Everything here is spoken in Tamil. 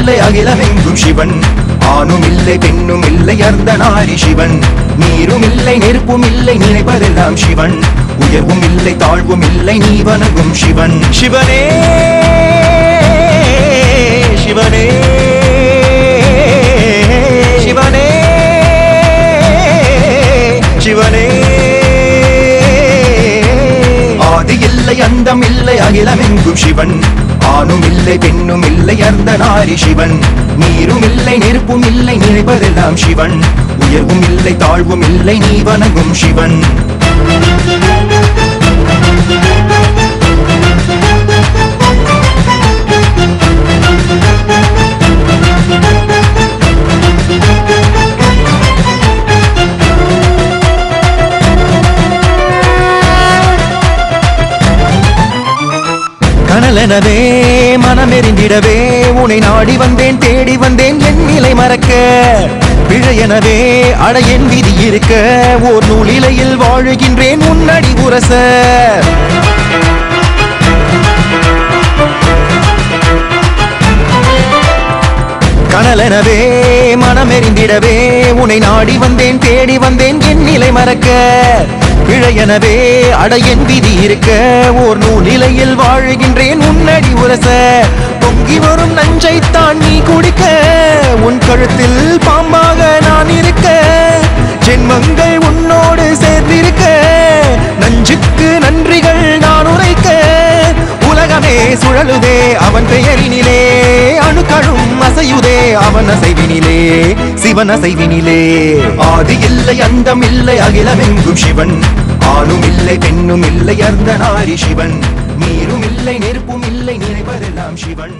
இல்லை அகிலமெங்கும் சிவன் ஆணும் இல்லை பெண்ணும் இல்லை அர்த்தநாரி சிவன் நீரும் இல்லை நெருப்பும் இல்லை நினைப்பதெல்லாம் சிவன் உயர்வும் இல்லை தாழ்வும் இல்லை நீ வணங்கும் சிவன் சிவனே சிவனே சிவனே சிவனே ஆதி இல்லை அந்தம் இல்லை அகிலமெங்கும் சிவன் ஆணும் இல்லை பெண்ணும் இல்லை அர்த்தநாரி சிவன் நீரும் இல்லை நெருப்பும் இல்லை நினைப்பதெல்லாம் சிவன் உயர்வும் இல்லை தாழ்வும் இல்லை நீ வணங்கும் சிவன் கனலெனவே மனமெறிந்திடவே உன்னை நாடி வந்தேன் தேடி வந்தேன் என் நிலை மறக்க பிழையெனவே அட என் விதி இருக்க ஓர் நூலிலையில் வாழுகின்றேன் உன்னடி உரச கனலெனவே மனமெறிந்திடவே உன்னை நாடி வந்தேன் தேடி வந்தேன் என் நிலை மறக்க பிழையெனவே அட என் விதி இருக்க ஓர் நூலிலையில் வாழுகின்றேன் உன்னடி உரச பொங்கி வரும் நஞ்சைத்தான் நீ குடிக்க உன் கழுத்தில் பாம்பாக நான் இருக்க ஜென்மங்கள் உன்னோடு சேர்ந்திருக்க நஞ்சுக்கு நன்றிகள் நான் உரைக்க உலகமே சுழலுதே அவன் பெயரினிலே அணுக்களும் அசையுதே அவன் அசைவினிலே சிவன் அசைவினிலே ஆதி இல்லை அந்தம் இல்லை அகிலமெங்கும் சிவன் ஆணும் இல்லை பெண்ணும் இல்லை அர்த்தநாரி சிவன் நீரும் இல்லை நெருப்பும் இல்லை நினைப்பதெல்லாம் சிவன்